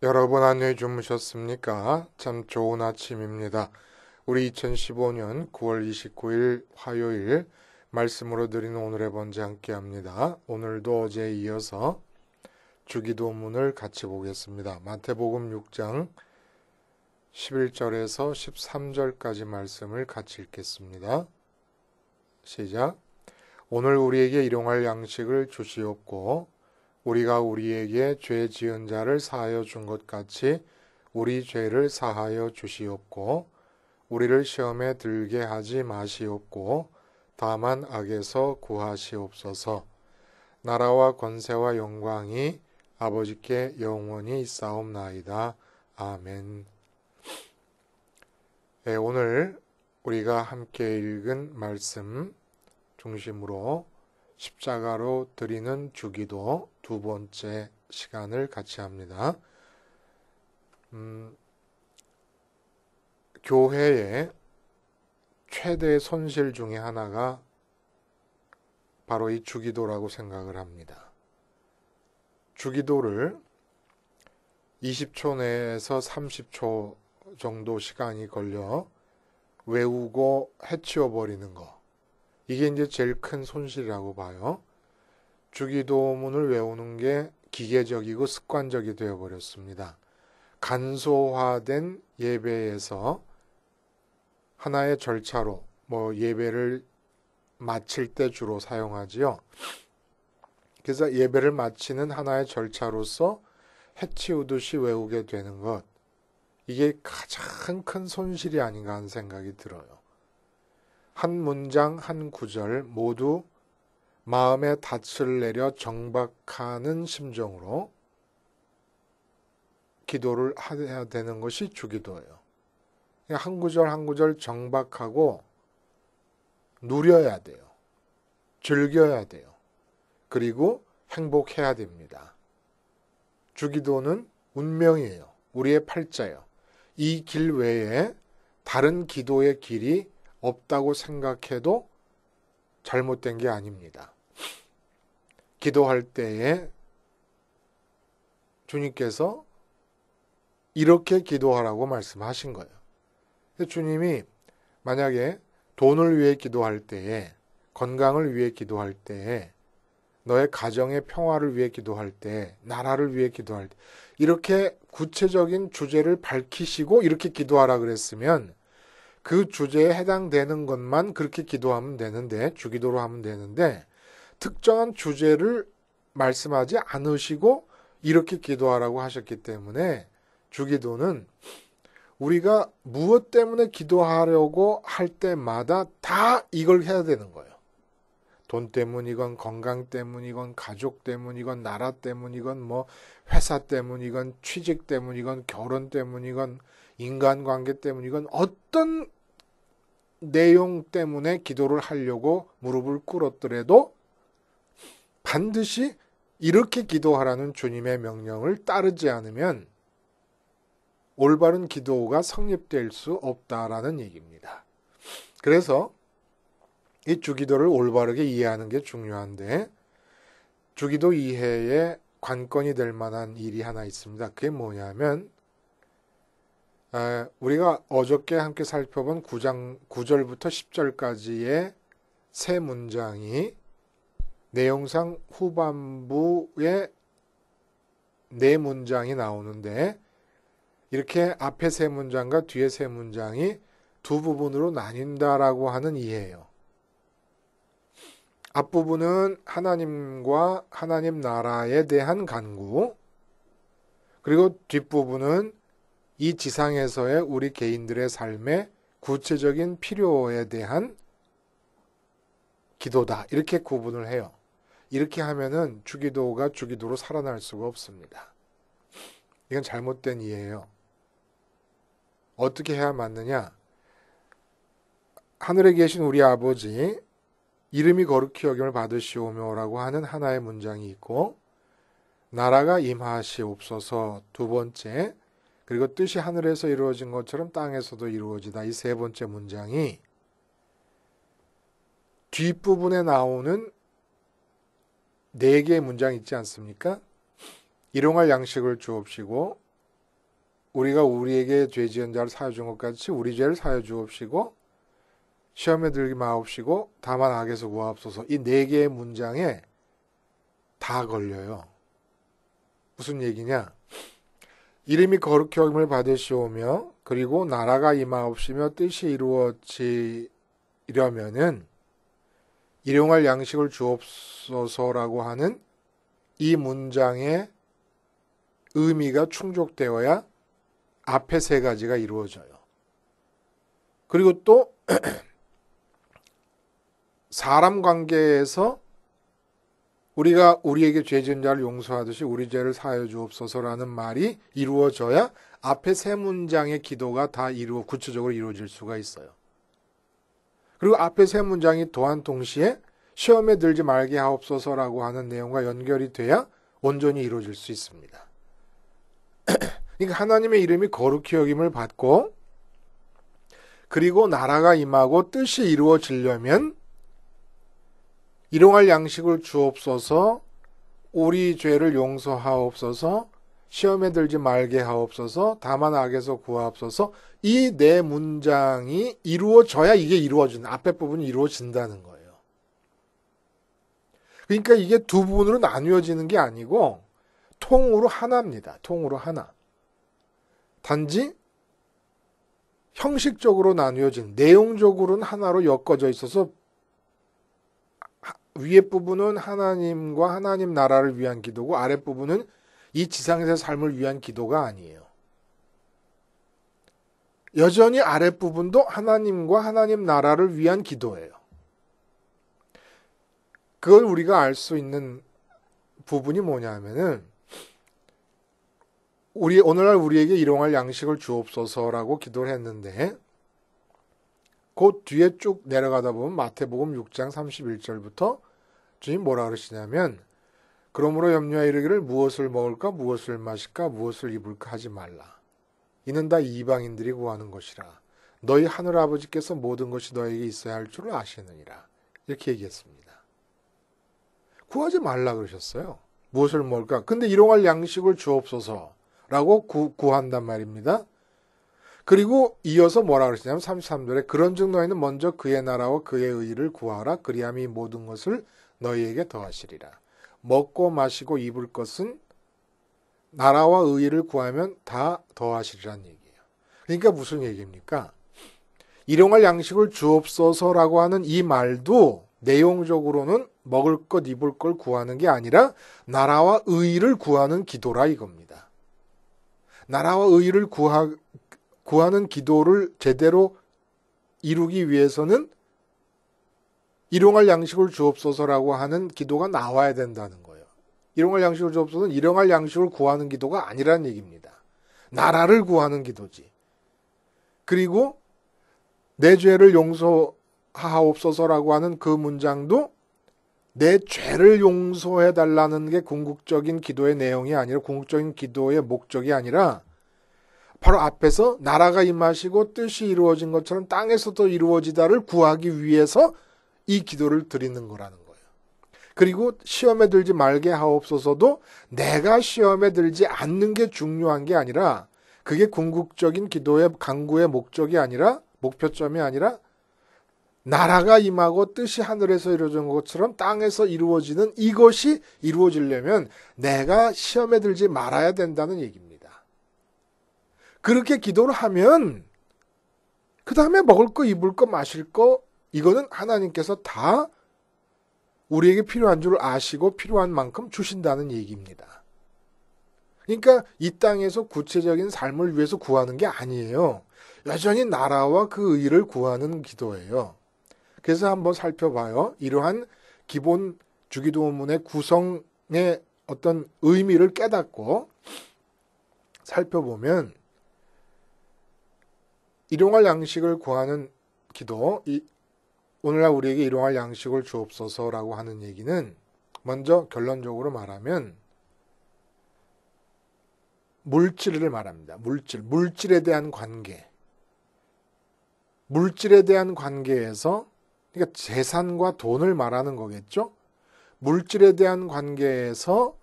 여러분 안녕히 주무셨습니까? 참 좋은 아침입니다. 우리 2015년 9월 29일 화요일 말씀으로 드리는 오늘의 번제 함께 합니다. 오늘도 어제에 이어서 주기도문을 같이 보겠습니다. 마태복음 6장 11절에서 13절까지 말씀을 같이 읽겠습니다. 시작. 오늘 우리에게 일용할 양식을 주시옵고 우리가 우리에게 죄 지은 자를 사하여 준 것 같이 우리 죄를 사하여 주시옵고 우리를 시험에 들게 하지 마시옵고 다만 악에서 구하시옵소서. 나라와 권세와 영광이 아버지께 영원히 있사옵나이다. 아멘. 네, 오늘 우리가 함께 읽은 말씀 중심으로 십자가로 드리는 주기도 두 번째 시간을 같이 합니다. 교회의 최대 손실 중에 하나가 바로 이 주기도라고 생각을 합니다. 주기도를 20초 내에서 30초 정도 시간이 걸려 외우고 해치워버리는 거. 이게 이제 제일 큰 손실이라고 봐요. 주기도문을 외우는 게 기계적이고 습관적이 되어버렸습니다. 간소화된 예배에서 하나의 절차로 예배를 마칠 때 주로 사용하지요. 그래서 예배를 마치는 하나의 절차로서 해치우듯이 외우게 되는 것. 이게 가장 큰 손실이 아닌가 하는 생각이 들어요. 한 문장, 한 구절 모두 마음에 닻을 내려 정박하는 심정으로 기도를 해야 되는 것이 주기도예요. 한 구절 한 구절 정박하고 누려야 돼요. 즐겨야 돼요. 그리고 행복해야 됩니다. 주기도는 운명이에요. 우리의 팔자예요. 이 길 외에 다른 기도의 길이 없다고 생각해도 잘못된 게 아닙니다. 기도할 때에 주님께서 이렇게 기도하라고 말씀하신 거예요. 주님이 만약에 돈을 위해 기도할 때에, 건강을 위해 기도할 때에, 너의 가정의 평화를 위해 기도할 때, 나라를 위해 기도할 때, 이렇게 구체적인 주제를 밝히시고 이렇게 기도하라 그랬으면 그 주제에 해당되는 것만 그렇게 기도하면 되는데, 주기도로 하면 되는데, 특정한 주제를 말씀하지 않으시고 이렇게 기도하라고 하셨기 때문에 주기도는 우리가 무엇 때문에 기도하려고 할 때마다 다 이걸 해야 되는 거예요. 돈 때문이건 건강 때문이건 가족 때문이건 나라 때문이건 회사 때문이건 취직 때문이건 결혼 때문이건 인간관계 때문이건 어떤 내용 때문에 기도를 하려고 무릎을 꿇었더라도 반드시 이렇게 기도하라는 주님의 명령을 따르지 않으면 올바른 기도가 성립될 수 없다라는 얘기입니다. 그래서 이 주기도를 올바르게 이해하는 게 중요한데 주기도 이해에 관건이 될 만한 일이 하나 있습니다. 그게 뭐냐면 우리가 어저께 함께 살펴본 9장 9절부터 10절까지의 세 문장이 내용상 후반부에 네 문장이 나오는데 이렇게 앞에 세 문장과 뒤에 세 문장이 두 부분으로 나뉜다라고 하는 이해예요. 앞부분은 하나님과 하나님 나라에 대한 간구, 그리고 뒷부분은 이 지상에서의 우리 개인들의 삶의 구체적인 필요에 대한 기도다. 이렇게 구분을 해요. 이렇게 하면은 주기도가 주기도로 살아날 수가 없습니다. 이건 잘못된 이해예요. 어떻게 해야 맞느냐? 하늘에 계신 우리 아버지, 이름이 거룩히 여김을 받으시오며라고 하는 하나의 문장이 있고, 나라가 임하시옵소서 두 번째, 그리고 뜻이 하늘에서 이루어진 것처럼 땅에서도 이루어지다 이 세 번째 문장이 뒷부분에 나오는 네 개의 문장이 있지 않습니까? 일용할 양식을 주옵시고 우리가 우리에게 죄 지은 자를 사여 준 것 같이 우리 죄를 사여 주옵시고 시험에 들기 마옵시고 다만 악에서 구하옵소서. 이 네 개의 문장에 다 걸려요. 무슨 얘기냐? 이름이 거룩히 여김을 받으시오며 그리고 나라가 임하옵시며 뜻이 이루어지려면은 일용할 양식을 주옵소서라고 하는 이 문장의 의미가 충족되어야 앞에 세 가지가 이루어져요. 그리고 또 사람 관계에서 우리가 우리에게 죄 지은 자를 용서하듯이 우리 죄를 사하여 주옵소서라는 말이 이루어져야 앞에 세 문장의 기도가 다 구체적으로 이루어질 수가 있어요. 그리고 앞에 세 문장이 또한 동시에 시험에 들지 말게 하옵소서라고 하는 내용과 연결이 돼야 온전히 이루어질 수 있습니다. 그러니까 하나님의 이름이 거룩히 여김을 받고 그리고 나라가 임하고 뜻이 이루어지려면 일용할 양식을 주옵소서, 우리 죄를 용서하옵소서, 시험에 들지 말게 하옵소서, 다만 악에서 구하옵소서. 이 네 문장이 이루어져야 이게 앞에 부분이 이루어진다는 거예요. 그러니까 이게 두 부분으로 나뉘어지는 게 아니고 통으로 하나입니다. 통으로 하나. 단지 형식적으로 나뉘어진, 내용적으로는 하나로 엮어져 있어서 위에 부분은 하나님과 하나님 나라를 위한 기도고 아랫 부분은 이 지상에서의 삶을 위한 기도가 아니에요. 여전히 아랫 부분도 하나님과 하나님 나라를 위한 기도예요. 그걸 우리가 알 수 있는 부분이 뭐냐면은 오늘날 우리에게 일용할 양식을 주옵소서라고 기도를 했는데 그 뒤에 쭉 내려가다 보면 마태복음 6장 31절부터 주님 뭐라 그러시냐면 그러므로 염려하여 이르기를 무엇을 먹을까 무엇을 마실까 무엇을 입을까 하지 말라. 이는 다 이방인들이 구하는 것이라. 너희 하늘 아버지께서 모든 것이 너에게 있어야 할 줄을 아시느니라. 이렇게 얘기했습니다. 구하지 말라 그러셨어요. 무엇을 먹을까? 근데 일용할 양식을 주옵소서라고 구한단 말입니다. 그리고 이어서 뭐라 그러시냐면 33절에 그런즉 너희는 먼저 그의 나라와 그의 의를 구하라. 그리함이 모든 것을 너희에게 더하시리라. 먹고 마시고 입을 것은 나라와 의를 구하면 다 더하시리라는 얘기예요. 그러니까 무슨 얘기입니까? 일용할 양식을 주옵소서라고 하는 이 말도 내용적으로는 먹을 것 입을 걸 구하는 게 아니라 나라와 의를 구하는 기도라 이겁니다. 나라와 의를 구하는 기도를 제대로 이루기 위해서는 일용할 양식을 주옵소서라고 하는 기도가 나와야 된다는 거예요. 일용할 양식을 주옵소서는 일용할 양식을 구하는 기도가 아니라는 얘기입니다. 나라를 구하는 기도지. 그리고 내 죄를 용서하옵소서라고 하는 그 문장도 내 죄를 용서해달라는 게 궁극적인 기도의 내용이 아니라 궁극적인 기도의 목적이 아니라 바로 앞에서 나라가 임하시고 뜻이 이루어진 것처럼 땅에서도 이루어지다를 구하기 위해서 이 기도를 드리는 거라는 거예요. 그리고 시험에 들지 말게 하옵소서도 내가 시험에 들지 않는 게 중요한 게 아니라 그게 궁극적인 기도의 강구의 목적이 아니라 목표점이 아니라 나라가 임하고 뜻이 하늘에서 이루어진 것처럼 땅에서 이루어지는 이것이 이루어지려면 내가 시험에 들지 말아야 된다는 얘기입니다. 그렇게 기도를 하면 그 다음에 먹을 거 입을 거 마실 거 이거는 하나님께서 다 우리에게 필요한 줄 아시고 필요한 만큼 주신다는 얘기입니다. 그러니까 이 땅에서 구체적인 삶을 위해서 구하는 게 아니에요. 여전히 나라와 그 의를 구하는 기도예요. 그래서 한번 살펴봐요. 이러한 기본 주기도문의 구성의 어떤 의미를 깨닫고 살펴보면 일용할 양식을 구하는 기도, 오늘날 우리에게 일용할 양식을 주옵소서라고 하는 얘기는 먼저 결론적으로 말하면 물질을 말합니다. 물질에 대한 관계. 물질에 대한 관계에서 그러니까 재산과 돈을 말하는 거겠죠. 물질에 대한 관계에서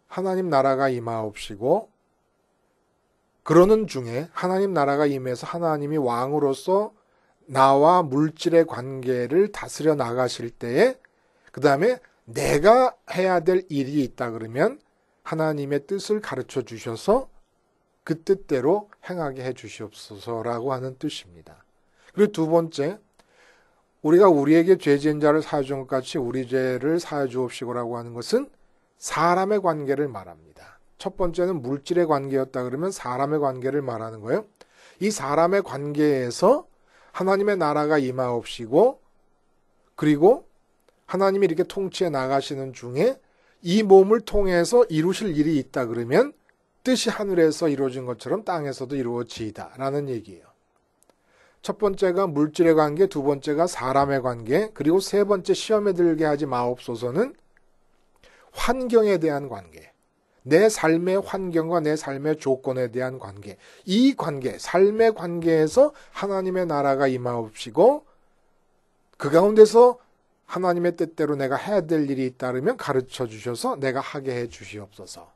하나님 나라가 임하옵시고 그러는 중에 하나님 나라가 임해서 하나님이 왕으로서 나와 물질의 관계를 다스려 나가실 때에 그 다음에 내가 해야 될 일이 있다 그러면 하나님의 뜻을 가르쳐 주셔서 그 뜻대로 행하게 해 주시옵소서라고 하는 뜻입니다. 그리고 두 번째, 우리가 우리에게 죄 지은 자를 사하여 준 것 같이 우리 죄를 사하여 주옵시고라고 하는 것은 사람의 관계를 말합니다. 첫 번째는 물질의 관계였다 그러면 사람의 관계를 말하는 거예요. 이 사람의 관계에서 하나님의 나라가 임하옵시고 그리고 하나님이 이렇게 통치해 나가시는 중에 이 몸을 통해서 이루실 일이 있다 그러면 뜻이 하늘에서 이루어진 것처럼 땅에서도 이루어지이다 라는 얘기예요. 첫 번째가 물질의 관계, 두 번째가 사람의 관계, 그리고 세 번째 시험에 들게 하지 마옵소서는 환경에 대한 관계, 내 삶의 환경과 내 삶의 조건에 대한 관계, 이 관계, 삶의 관계에서 하나님의 나라가 임하옵시고 그 가운데서 하나님의 뜻대로 내가 해야 될 일이 있다면 가르쳐 주셔서 내가 하게 해 주시옵소서.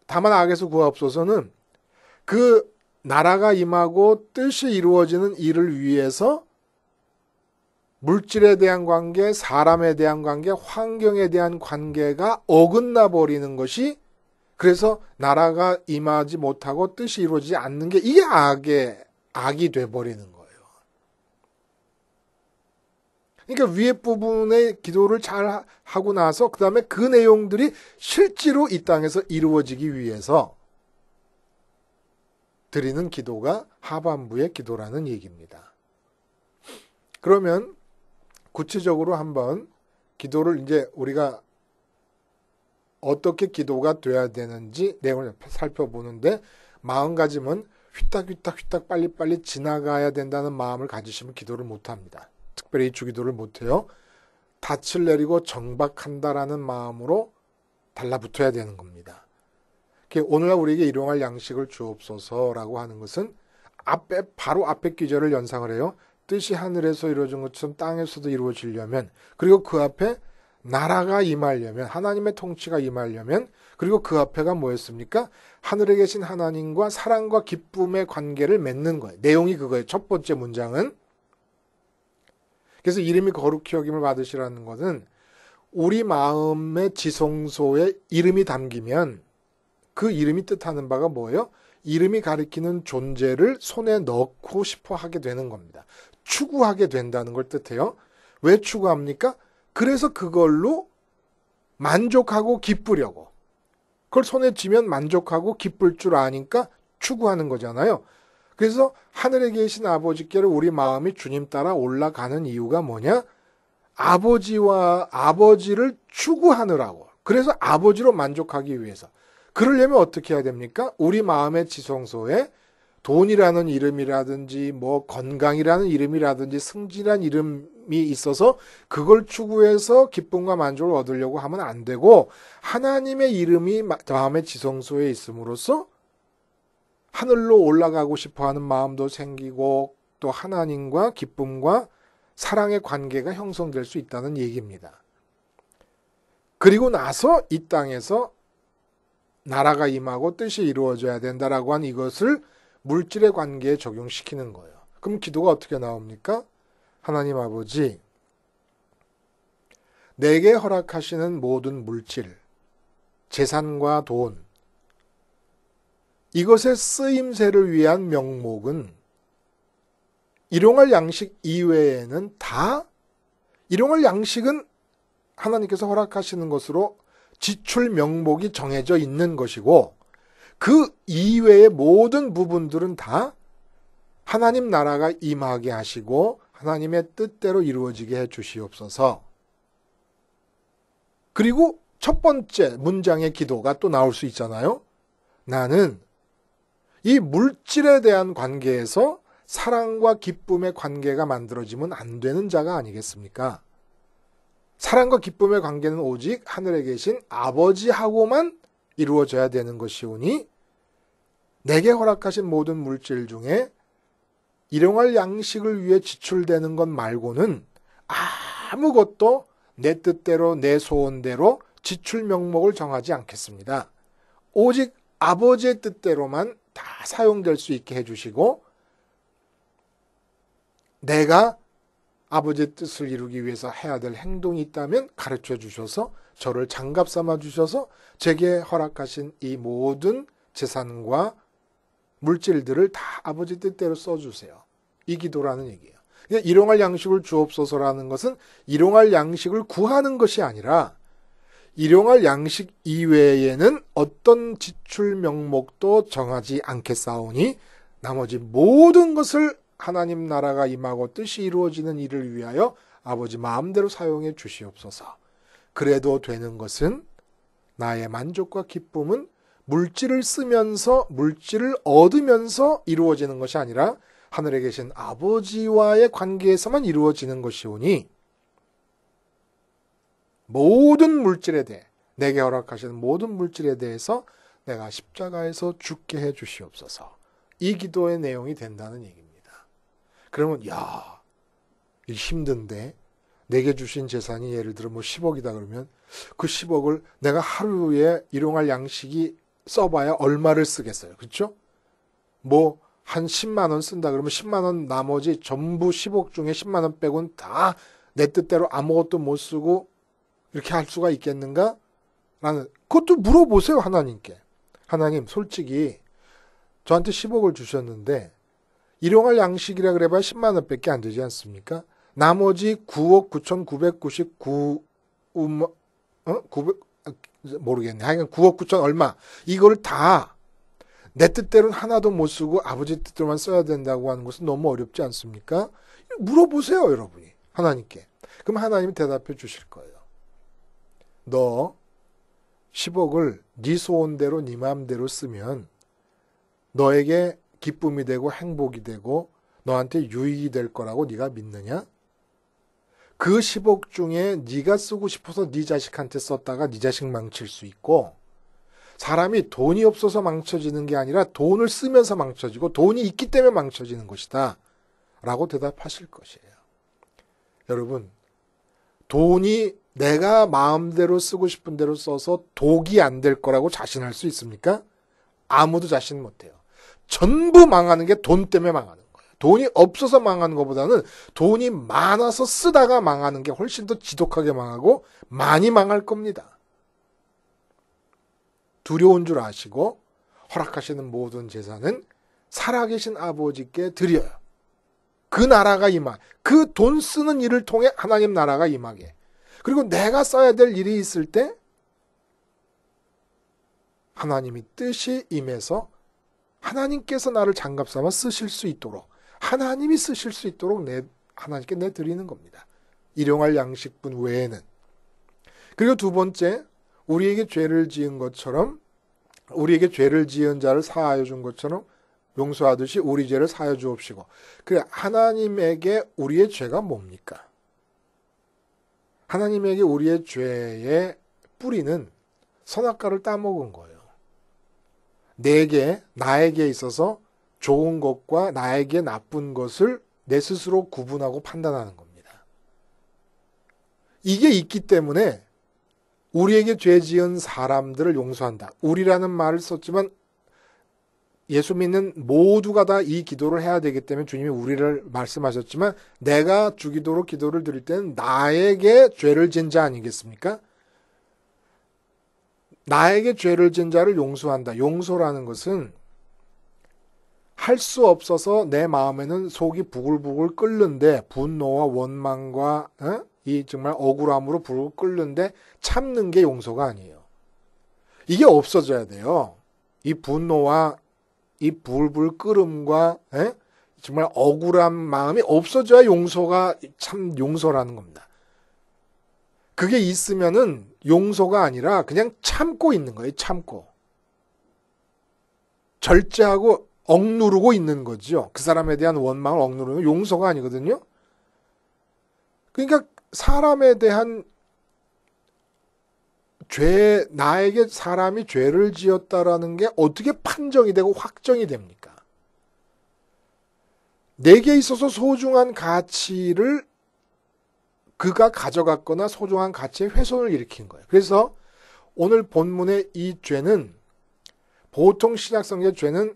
다만 악에서 구하옵소서는 그 나라가 임하고 뜻이 이루어지는 일을 위해서 물질에 대한 관계, 사람에 대한 관계, 환경에 대한 관계가 어긋나 버리는 것이 그래서 나라가 임하지 못하고 뜻이 이루어지지 않는 게 이게 악이 돼버리는 거예요. 그러니까 위에 부분의 기도를 잘 하고 나서 그 다음에 그 내용들이 실제로 이 땅에서 이루어지기 위해서 드리는 기도가 하반부의 기도라는 얘기입니다. 그러면 구체적으로 한번 기도를 이제 우리가 어떻게 기도가 돼야 되는지 내용을 살펴보는데 마음가짐은 휘딱휘딱 빨리빨리 지나가야 된다는 마음을 가지시면 기도를 못합니다. 특별히 주기도를 못해요. 닻을 내리고 정박한다라는 마음으로 달라붙어야 되는 겁니다. 오늘날 우리에게 일용할 양식을 주옵소서라고 하는 것은 바로 앞에 기절을 연상을 해요. 뜻이 하늘에서 이루어진 것처럼 땅에서도 이루어지려면 그리고 그 앞에 나라가 임하려면 하나님의 통치가 임하려면 그리고 그 앞에가 뭐였습니까? 하늘에 계신 하나님과 사랑과 기쁨의 관계를 맺는 거예요. 내용이 그거예요. 첫 번째 문장은. 그래서 이름이 거룩히 여김을 받으시라는 것은 우리 마음의 지성소에 이름이 담기면 그 이름이 뜻하는 바가 뭐예요? 이름이 가리키는 존재를 손에 넣고 싶어 하게 되는 겁니다. 추구하게 된다는 걸 뜻해요. 왜 추구합니까? 그래서 그걸로 만족하고 기쁘려고. 그걸 손에 쥐면 만족하고 기쁠 줄 아니까 추구하는 거잖아요. 그래서 하늘에 계신 아버지께로 우리 마음이 주님 따라 올라가는 이유가 뭐냐? 아버지를 추구하느라고. 그래서 아버지로 만족하기 위해서. 그러려면 어떻게 해야 됩니까? 우리 마음의 지성소에 돈이라는 이름이라든지 뭐 건강이라는 이름이라든지 승진이라는 이름이 있어서 그걸 추구해서 기쁨과 만족을 얻으려고 하면 안 되고 하나님의 이름이 마음의 지성소에 있음으로써 하늘로 올라가고 싶어하는 마음도 생기고 또 하나님과 기쁨과 사랑의 관계가 형성될 수 있다는 얘기입니다. 그리고 나서 이 땅에서 나라가 임하고 뜻이 이루어져야 된다라고 한 이것을 물질의 관계에 적용시키는 거예요. 그럼 기도가 어떻게 나옵니까? 하나님 아버지, 내게 허락하시는 모든 물질, 재산과 돈, 이것의 쓰임새를 위한 명목은 일용할 양식 이외에는 다 일용할 양식은 하나님께서 허락하시는 것으로 지출 명목이 정해져 있는 것이고 그 이외의 모든 부분들은 다 하나님 나라가 임하게 하시고 하나님의 뜻대로 이루어지게 해 주시옵소서. 그리고 첫 번째 문장의 기도가 또 나올 수 있잖아요. 나는 이 물질에 대한 관계에서 사랑과 기쁨의 관계가 만들어지면 안 되는 자가 아니겠습니까? 사랑과 기쁨의 관계는 오직 하늘에 계신 아버지하고만 이루어져야 되는 것이오니 내게 허락하신 모든 물질 중에 일용할 양식을 위해 지출되는 것 말고는 아무것도 내 뜻대로 내 소원대로 지출 명목을 정하지 않겠습니다. 오직 아버지의 뜻대로만 다 사용될 수 있게 해주시고 내가 아버지의 뜻을 이루기 위해서 해야 될 행동이 있다면 가르쳐 주셔서 저를 장갑 삼아 주셔서 제게 허락하신 이 모든 재산과 물질들을 다 아버지 뜻대로 써주세요. 이 기도라는 얘기예요. 일용할 양식을 주옵소서라는 것은 일용할 양식을 구하는 것이 아니라 일용할 양식 이외에는 어떤 지출 명목도 정하지 않겠사오니 나머지 모든 것을 하나님 나라가 임하고 뜻이 이루어지는 일을 위하여 아버지 마음대로 사용해 주시옵소서. 그래도 되는 것은 나의 만족과 기쁨은 물질을 쓰면서 물질을 얻으면서 이루어지는 것이 아니라 하늘에 계신 아버지와의 관계에서만 이루어지는 것이오니 모든 물질에 대해 내게 허락하시는 모든 물질에 대해서 내가 십자가에서 죽게 해 주시옵소서. 이 기도의 내용이 된다는 얘기입니다. 그러면 야, 힘든데 내게 주신 재산이 예를 들어 뭐 10억이다 그러면 그 10억을 내가 하루에 일용할 양식이 써봐야 얼마를 쓰겠어요. 그렇죠? 뭐 한 10만 원 쓴다 그러면 10만 원 나머지 전부 10억 중에 10만 원 빼고는 다 내 뜻대로 아무것도 못 쓰고 이렇게 할 수가 있겠는가? 라는 그것도 물어보세요. 하나님께. 하나님 솔직히 저한테 10억을 주셨는데 일용할 양식이라 그래봐야 10만 원밖에 안 되지 않습니까? 나머지 9억 9,999 900 모르겠네. 하여간 9억 9천 얼마 이거를 다 내 뜻대로는 하나도 못 쓰고 아버지 뜻대로만 써야 된다고 하는 것은 너무 어렵지 않습니까? 물어보세요, 여러분이. 하나님께. 그럼 하나님이 대답해 주실 거예요. 너 10억을 네 소원대로 네 마음대로 쓰면 너에게 기쁨이 되고 행복이 되고 너한테 유익이 될 거라고 네가 믿느냐? 그 10억 중에 네가 쓰고 싶어서 네 자식한테 썼다가 네 자식 망칠 수 있고 사람이 돈이 없어서 망쳐지는 게 아니라 돈을 쓰면서 망쳐지고 돈이 있기 때문에 망쳐지는 것이다 라고 대답하실 것이에요. 여러분, 돈이 내가 마음대로 쓰고 싶은 대로 써서 독이 안 될 거라고 자신할 수 있습니까? 아무도 자신 못해요. 전부 망하는 게 돈 때문에 망하는 거예요. 돈이 없어서 망하는 것보다는 돈이 많아서 쓰다가 망하는 게 훨씬 더 지독하게 망하고 많이 망할 겁니다. 두려운 줄 아시고 허락하시는 모든 재산은 살아계신 아버지께 드려요. 그 나라가 임하, 그 돈 쓰는 일을 통해 하나님 나라가 임하게. 그리고 내가 써야 될 일이 있을 때 하나님이 뜻이 임해서 하나님께서 나를 장갑 삼아 쓰실 수 있도록 하나님이 쓰실 수 있도록 하나님께 내드리는 겁니다. 일용할 양식분 외에는. 그리고 두 번째, 우리에게 죄를 지은 것처럼 우리에게 죄를 지은 자를 사하여 준 것처럼 용서하듯이 우리 죄를 사하여 주옵시고. 그래, 하나님에게 우리의 죄가 뭡니까? 하나님에게 우리의 죄의 뿌리는 선악과를 따먹은 거예요. 나에게 있어서 좋은 것과 나에게 나쁜 것을 내 스스로 구분하고 판단하는 겁니다. 이게 있기 때문에 우리에게 죄 지은 사람들을 용서한다. 우리라는 말을 썼지만 예수 믿는 모두가 다 이 기도를 해야 되기 때문에 주님이 우리를 말씀하셨지만 내가 주기도로 기도를 드릴 때는 나에게 죄를 지은 자 아니겠습니까? 나에게 죄를 지은 자를 용서한다. 용서라는 것은 할 수 없어서 내 마음에는 속이 부글부글 끓는데 분노와 원망과 이 정말 억울함으로 불을 끓는데 참는 게 용서가 아니에요. 이게 없어져야 돼요. 이 분노와 이 불불 끓음과 정말 억울한 마음이 없어져야 용서가 참 용서라는 겁니다. 그게 있으면은 용서가 아니라 그냥 참고 있는 거예요. 참고. 절제하고 억누르고 있는 거죠. 그 사람에 대한 원망을 억누르는 건 용서가 아니거든요. 그러니까 사람에 대한 나에게 사람이 죄를 지었다라는 게 어떻게 판정이 되고 확정이 됩니까? 내게 있어서 소중한 가치를 그가 가져갔거나 소중한 가치에 훼손을 일으킨 거예요. 그래서 오늘 본문의 이 죄는 보통 신약성경 죄는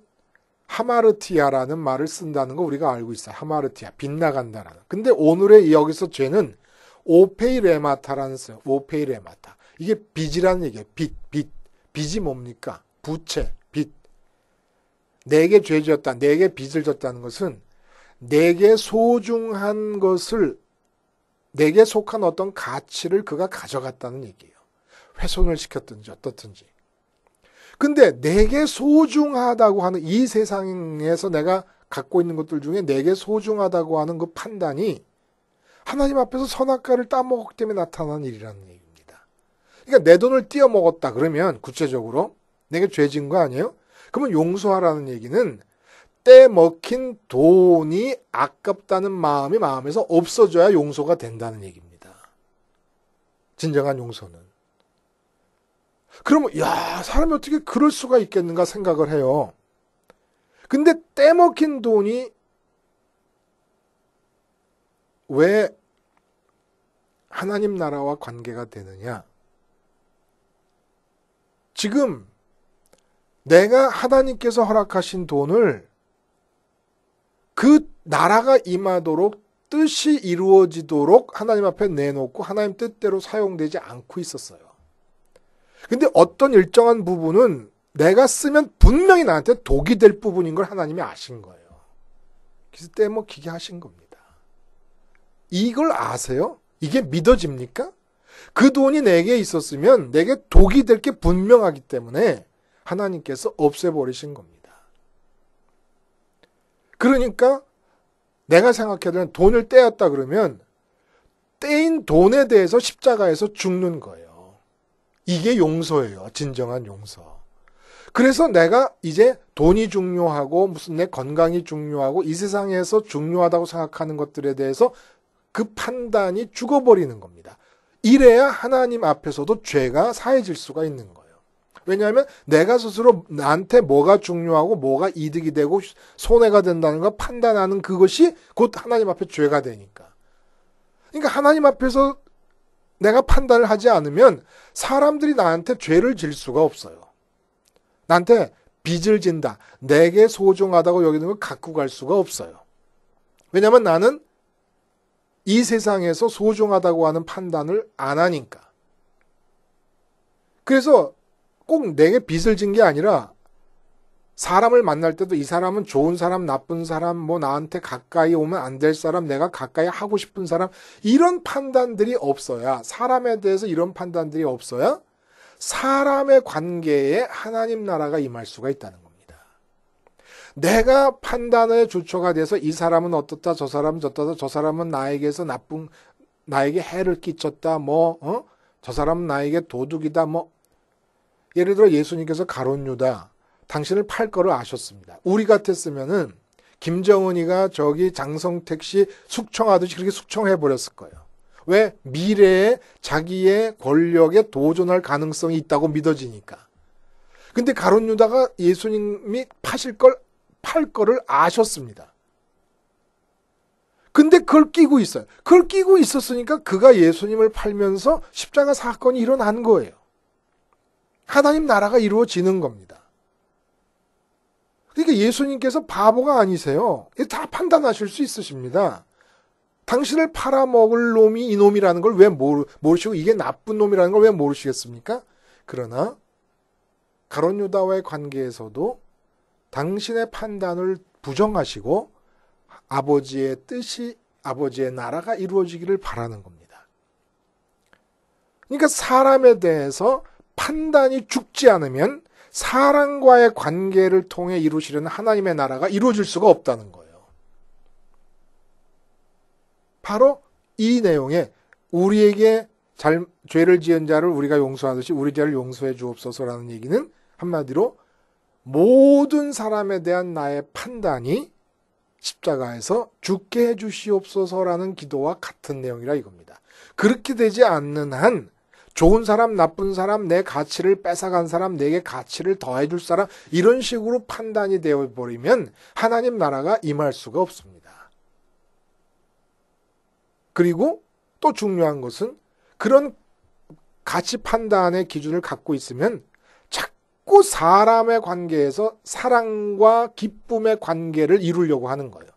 하마르티아라는 말을 쓴다는 거 우리가 알고 있어요. 하마르티아, 빗나간다라는. 근데 오늘의 여기서 죄는 오페이레마타라는 써요. 오페이레마타. 이게 빚이라는 얘기예요. 빚이 뭡니까? 부채, 빚. 내게 죄 지었다, 내게 빚을 졌다는 것은 내게 소중한 것을, 내게 속한 어떤 가치를 그가 가져갔다는 얘기예요. 훼손을 시켰든지 어떻든지. 근데 내게 소중하다고 하는 이 세상에서 내가 갖고 있는 것들 중에 내게 소중하다고 하는 그 판단이 하나님 앞에서 선악과를 따먹었기 때문에 나타난 일이라는 얘기입니다. 그러니까 내 돈을 띄어먹었다 그러면 구체적으로 내게 죄 지은 거 아니에요? 그러면 용서하라는 얘기는 떼먹힌 돈이 아깝다는 마음이 마음에서 없어져야 용서가 된다는 얘기입니다. 진정한 용서는. 그러면 야, 사람이 어떻게 그럴 수가 있겠는가 생각을 해요. 근데 떼먹힌 돈이 왜 하나님 나라와 관계가 되느냐? 지금 내가 하나님께서 허락하신 돈을 그 나라가 임하도록 뜻이 이루어지도록 하나님 앞에 내놓고 하나님 뜻대로 사용되지 않고 있었어요. 근데 어떤 일정한 부분은 내가 쓰면 분명히 나한테 독이 될 부분인 걸 하나님이 아신 거예요. 그래서 떼먹히게 하신 겁니다. 이걸 아세요? 이게 믿어집니까? 그 돈이 내게 있었으면 내게 독이 될 게 분명하기 때문에 하나님께서 없애버리신 겁니다. 그러니까 내가 생각해도 돈을 떼었다 그러면 떼인 돈에 대해서 십자가에서 죽는 거예요. 이게 용서예요. 진정한 용서. 그래서 내가 이제 돈이 중요하고 무슨 내 건강이 중요하고 이 세상에서 중요하다고 생각하는 것들에 대해서 그 판단이 죽어버리는 겁니다. 이래야 하나님 앞에서도 죄가 사해질 수가 있는 거예요. 왜냐하면 내가 스스로 나한테 뭐가 중요하고 뭐가 이득이 되고 손해가 된다는 걸 판단하는 그것이 곧 하나님 앞에 죄가 되니까. 그러니까 하나님 앞에서 내가 판단을 하지 않으면 사람들이 나한테 죄를 질 수가 없어요. 나한테 빚을 진다. 내게 소중하다고 여기는 걸 갖고 갈 수가 없어요. 왜냐하면 나는 이 세상에서 소중하다고 하는 판단을 안 하니까. 그래서 꼭 내게 빚을 진 게 아니라 사람을 만날 때도 이 사람은 좋은 사람, 나쁜 사람, 뭐 나한테 가까이 오면 안 될 사람, 내가 가까이 하고 싶은 사람, 이런 판단들이 없어야, 사람에 대해서 이런 판단들이 없어야 사람의 관계에 하나님 나라가 임할 수가 있다는 겁니다. 내가 판단의 주초가 돼서 이 사람은 어떻다, 저 사람은 어떻다, 저 사람은 나에게서 나에게 해를 끼쳤다, 저 사람은 나에게 도둑이다, 예를 들어 예수님께서 가룟 유다, 당신을 팔 거를 아셨습니다. 우리 같았으면은 김정은이가 저기 장성택 씨 숙청하듯이 그렇게 숙청해버렸을 거예요. 왜? 미래에 자기의 권력에 도전할 가능성이 있다고 믿어지니까. 근데 가룟 유다가 예수님이 팔 거를 아셨습니다. 근데 그걸 끼고 있어요. 그걸 끼고 있었으니까 그가 예수님을 팔면서 십자가 사건이 일어난 거예요. 하나님 나라가 이루어지는 겁니다. 그러니까 예수님께서 바보가 아니세요. 다 판단하실 수 있으십니다. 당신을 팔아먹을 놈이 이놈이라는 걸 왜 모르시고 이게 나쁜 놈이라는 걸 왜 모르시겠습니까? 그러나 가룟 유다와의 관계에서도 당신의 판단을 부정하시고 아버지의 뜻이, 아버지의 나라가 이루어지기를 바라는 겁니다. 그러니까 사람에 대해서 판단이 죽지 않으면 사람과의 관계를 통해 이루시려는 하나님의 나라가 이루어질 수가 없다는 거예요. 바로 이 내용에 우리에게 죄를 지은 자를 우리가 용서하듯이 우리 죄를 용서해 주옵소서라는 얘기는 한마디로 모든 사람에 대한 나의 판단이 십자가에서 죽게 해 주시옵소서라는 기도와 같은 내용이라 이겁니다. 그렇게 되지 않는 한 좋은 사람, 나쁜 사람, 내 가치를 뺏어간 사람, 내게 가치를 더해줄 사람 이런 식으로 판단이 되어버리면 하나님 나라가 임할 수가 없습니다. 그리고 또 중요한 것은 그런 가치 판단의 기준을 갖고 있으면 자꾸 자꾸 사람의 관계에서 사랑과 기쁨의 관계를 이루려고 하는 거예요.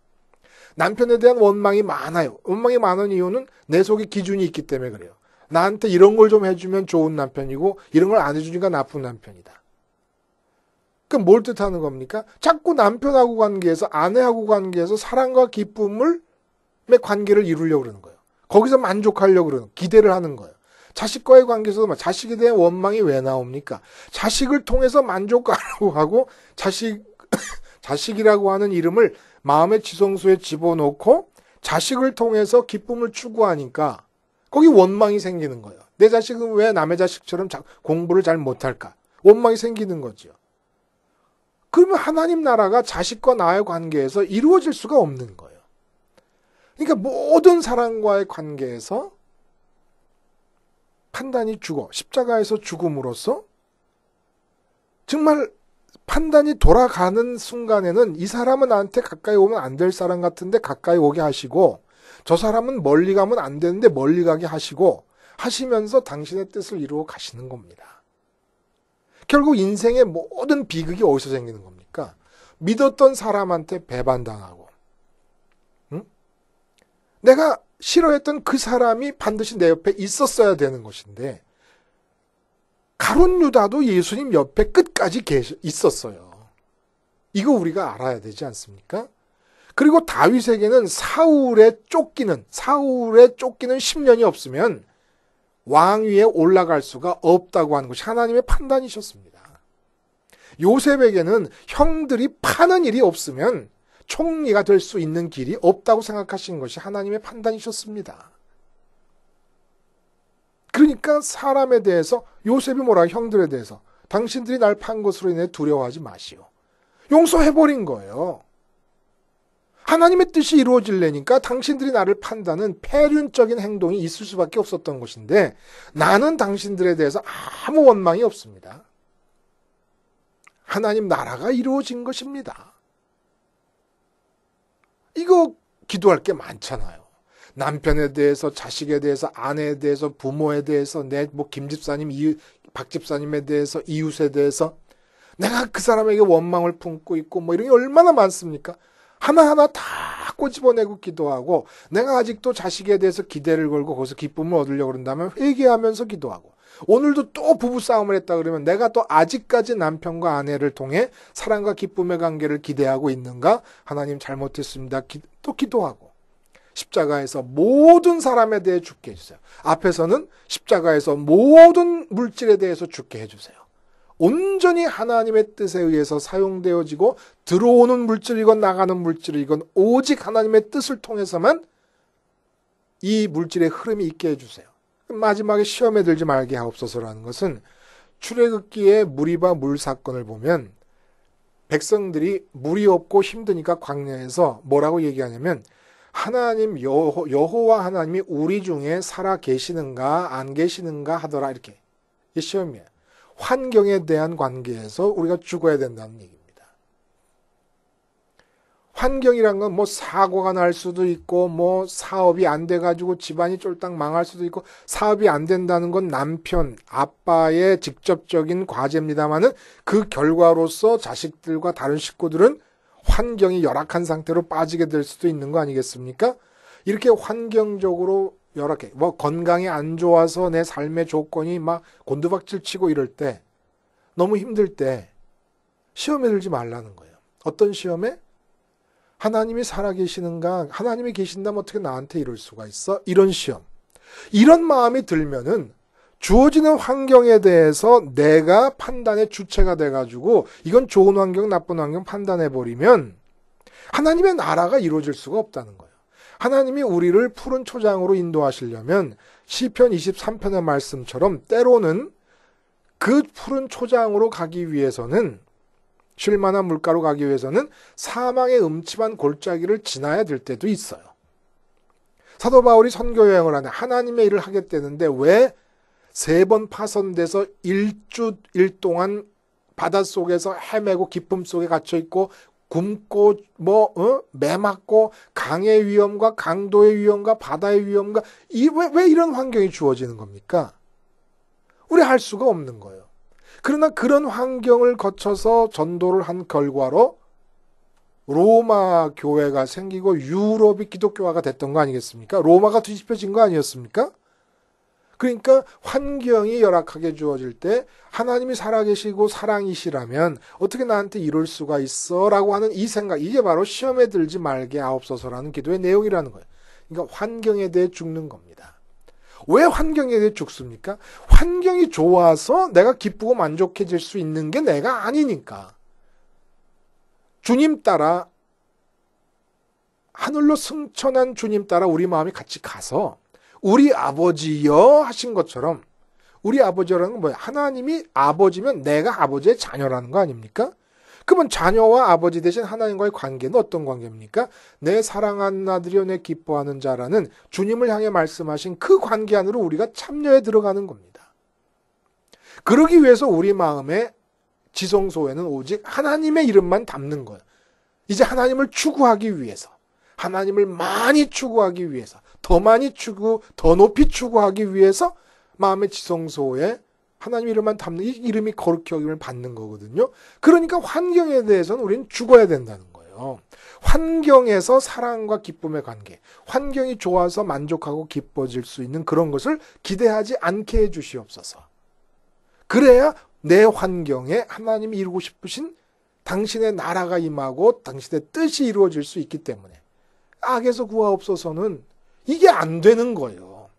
남편에 대한 원망이 많아요. 원망이 많은 이유는 내 속에 기준이 있기 때문에 그래요. 나한테 이런 걸 좀 해주면 좋은 남편이고 이런 걸 안 해주니까 나쁜 남편이다. 그럼 뭘 뜻하는 겁니까? 자꾸 남편하고 관계에서 아내하고 관계에서 사랑과 기쁨의 관계를 이루려고 그러는 거예요. 거기서 만족하려고 그러는 기대를 하는 거예요. 자식과의 관계에서도 자식에 대한 원망이 왜 나옵니까? 자식을 통해서 만족하려고 하고 자식이라고 하는 이름을 마음의 지성소에 집어넣고 자식을 통해서 기쁨을 추구하니까 거기 원망이 생기는 거예요. 내 자식은 왜 남의 자식처럼 공부를 잘 못할까? 원망이 생기는 거죠. 그러면 하나님 나라가 자식과 나의 관계에서 이루어질 수가 없는 거예요. 그러니까 모든 사람과의 관계에서 판단이 죽어 십자가에서 죽음으로써 정말 판단이 돌아가는 순간에는 이 사람은 나한테 가까이 오면 안 될 사람 같은데 가까이 오게 하시고 저 사람은 멀리 가면 안 되는데 멀리 가게 하시고 하시면서 당신의 뜻을 이루어 가시는 겁니다. 결국 인생의 모든 비극이 어디서 생기는 겁니까? 믿었던 사람한테 배반당하고 내가 싫어했던 그 사람이 반드시 내 옆에 있었어야 되는 것인데 가룟 유다도 예수님 옆에 끝까지 있었어요. 이거 우리가 알아야 되지 않습니까? 그리고 다윗에게는 사울에 쫓기는 10년이 없으면 왕위에 올라갈 수가 없다고 하는 것이 하나님의 판단이셨습니다. 요셉에게는 형들이 파는 일이 없으면 총리가 될 수 있는 길이 없다고 생각하신 것이 하나님의 판단이셨습니다. 그러니까 사람에 대해서 요셉이 뭐라 형들에 대해서 당신들이 날 판 것으로 인해 두려워하지 마시오. 용서해버린 거예요. 하나님의 뜻이 이루어지려니까 당신들이 나를 판다는 폐륜적인 행동이 있을 수밖에 없었던 것인데 나는 당신들에 대해서 아무 원망이 없습니다. 하나님 나라가 이루어진 것입니다. 이거 기도할 게 많잖아요. 남편에 대해서, 자식에 대해서, 아내에 대해서, 부모에 대해서, 김 집사님, 박 집사님에 대해서, 이웃에 대해서 내가 그 사람에게 원망을 품고 있고 이런 게 얼마나 많습니까? 하나하나 다 꼬집어내고 기도하고 내가 아직도 자식에 대해서 기대를 걸고 거기서 기쁨을 얻으려고 그런다면 회개하면서 기도하고 오늘도 또 부부싸움을 했다 그러면 내가 또 아직까지 남편과 아내를 통해 사랑과 기쁨의 관계를 기대하고 있는가? 하나님 잘못했습니다. 또 기도하고 십자가에서 모든 사람에 대해 죽게 해주세요. 앞에서는 십자가에서 모든 물질에 대해서 죽게 해주세요. 온전히 하나님의 뜻에 의해서 사용되어지고 들어오는 물질이건 나가는 물질이건 오직 하나님의 뜻을 통해서만 이 물질의 흐름이 있게 해주세요. 마지막에 시험에 들지 말게 하옵소서라는 것은 출애굽기의 무리바 물 사건을 보면 백성들이 물이 없고 힘드니까 광야에서 뭐라고 얘기하냐면 하나님 여호와 하나님이 우리 중에 살아 계시는가 안 계시는가 하더라 이렇게. 이게 시험이에요. 환경에 대한 관계에서 우리가 죽어야 된다는 얘기입니다. 환경이란 건 사고가 날 수도 있고 사업이 안 돼가지고 집안이 쫄딱 망할 수도 있고 사업이 안 된다는 건 남편, 아빠의 직접적인 과제입니다만은 그 결과로서 자식들과 다른 식구들은 환경이 열악한 상태로 빠지게 될 수도 있는 거 아니겠습니까? 이렇게 환경적으로 열악해. 건강이 안 좋아서 내 삶의 조건이 곤두박질 치고 이럴 때 너무 힘들 때 시험에 들지 말라는 거예요. 어떤 시험에? 하나님이 살아계시는가? 하나님이 계신다면 어떻게 나한테 이럴 수가 있어? 이런 시험. 이런 마음이 들면은 주어지는 환경에 대해서 내가 판단의 주체가 돼가지고 이건 좋은 환경, 나쁜 환경 판단해버리면 하나님의 나라가 이루어질 수가 없다는 거예요. 하나님이 우리를 푸른 초장으로 인도하시려면 시편 23편의 말씀처럼 때로는 그 푸른 초장으로 가기 위해서는 쉴만한 물가로 가기 위해서는 사망의 음침한 골짜기를 지나야 될 때도 있어요. 사도 바울이 선교 여행을 하네 하나님의 일을 하겠다는데 왜 3번 파손돼서 일주일 동안 바닷속에서 헤매고 깊음 속에 갇혀있고 굶고 매 맞고 강의 위험과 강도의 위험과 바다의 위험과 왜 이런 환경이 주어지는 겁니까? 우리 할 수가 없는 거예요. 그러나 그런 환경을 거쳐서 전도를 한 결과로 로마 교회가 생기고 유럽이 기독교화가 됐던 거 아니겠습니까? 로마가 뒤집혀진 거 아니었습니까? 그러니까 환경이 열악하게 주어질 때 하나님이 살아계시고 사랑이시라면 어떻게 나한테 이럴 수가 있어? 라고 하는 이 생각, 이게 바로 시험에 들지 말게 하옵소서라는 기도의 내용이라는 거예요. 그러니까 환경에 대해 죽는 겁니다. 왜 환경에 대해 죽습니까? 환경이 좋아서 내가 기쁘고 만족해질 수 있는 게 내가 아니니까. 주님 따라, 하늘로 승천한 주님 따라 우리 마음이 같이 가서 우리 아버지여 하신 것처럼, 우리 아버지라는 건 뭐예요? 하나님이 아버지면 내가 아버지의 자녀라는 거 아닙니까? 그러면 자녀와 아버지 대신 하나님과의 관계는 어떤 관계입니까? 내 사랑하는 아들이여 내 기뻐하는 자라는 주님을 향해 말씀하신 그 관계 안으로 우리가 참여해 들어가는 겁니다. 그러기 위해서 우리 마음의 지성소에는 오직 하나님의 이름만 담는 거예요. 이제 하나님을 추구하기 위해서, 하나님을 많이 추구하기 위해서, 더 많이 더 높이 추구하기 위해서 마음의 지성소에 하나님 이름만 담는, 이 이름이 거룩히 여김을 받는 거거든요. 그러니까 환경에 대해서는 우리는 죽어야 된다는 거예요. 환경에서 사랑과 기쁨의 관계, 환경이 좋아서 만족하고 기뻐질 수 있는 그런 것을 기대하지 않게 해 주시옵소서. 그래야 내 환경에 하나님이 이루고 싶으신 당신의 나라가 임하고 당신의 뜻이 이루어질 수 있기 때문에 악에서 구하옵소서는 이게 안 되는 거예요.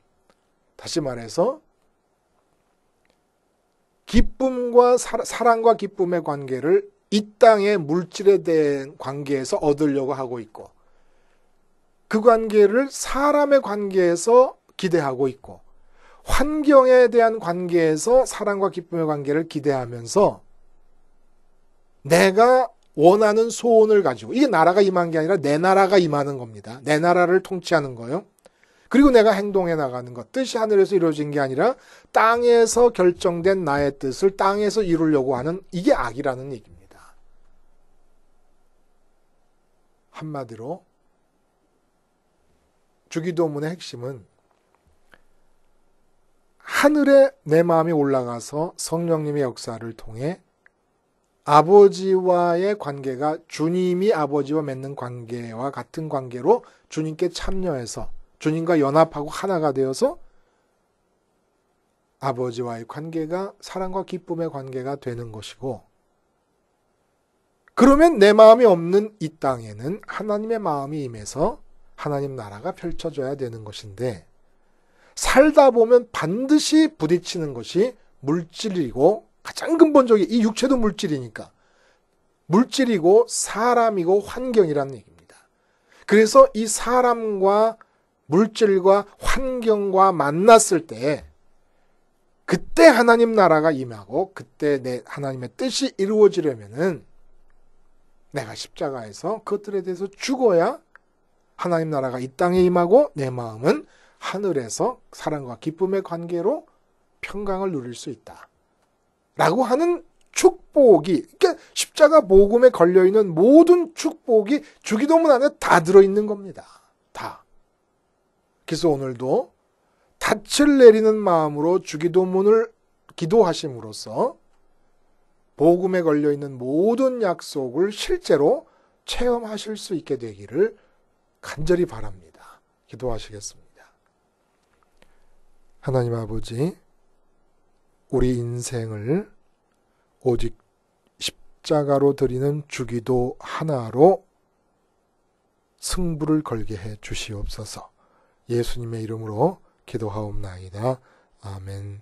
다시 말해서 기쁨과 사랑과 기쁨의 관계를 이 땅의 물질에 대한 관계에서 얻으려고 하고 있고, 그 관계를 사람의 관계에서 기대하고 있고, 환경에 대한 관계에서 사랑과 기쁨의 관계를 기대하면서 내가 원하는 소원을 가지고, 이게 나라가 임한 게 아니라 내 나라가 임하는 겁니다. 내 나라를 통치하는 거예요. 그리고 내가 행동해 나가는 것, 뜻이 하늘에서 이루어진 게 아니라 땅에서 결정된 나의 뜻을 땅에서 이루려고 하는, 이게 악이라는 얘기입니다. 한마디로 주기도문의 핵심은 하늘에 내 마음이 올라가서 성령님의 역사를 통해 아버지와의 관계가 주님이 아버지와 맺는 관계와 같은 관계로 주님께 참여해서 주님과 연합하고 하나가 되어서 아버지와의 관계가 사랑과 기쁨의 관계가 되는 것이고, 그러면 내 마음이 없는 이 땅에는 하나님의 마음이 임해서 하나님 나라가 펼쳐져야 되는 것인데, 살다 보면 반드시 부딪히는 것이 물질이고, 가장 근본적인, 이 육체도 물질이니까 물질이고 사람이고 환경이라는 얘기입니다. 그래서 이 사람과 물질과 환경과 만났을 때 그때 하나님 나라가 임하고 그때 내 하나님의 뜻이 이루어지려면은 내가 십자가에서 그것들에 대해서 죽어야 하나님 나라가 이 땅에 임하고 내 마음은 하늘에서 사랑과 기쁨의 관계로 평강을 누릴 수 있다. 라고 하는 축복이, 그러니까 십자가 복음에 걸려있는 모든 축복이 주기도문 안에 다 들어있는 겁니다. 다. 그래서 오늘도 닻을 내리는 마음으로 주기도문을 기도하심으로써 복음에 걸려있는 모든 약속을 실제로 체험하실 수 있게 되기를 간절히 바랍니다. 기도하시겠습니다. 하나님 아버지, 우리 인생을 오직 십자가로 드리는 주기도 하나로 승부를 걸게 해 주시옵소서. 예수님의 이름으로 기도하옵나이다. 아멘.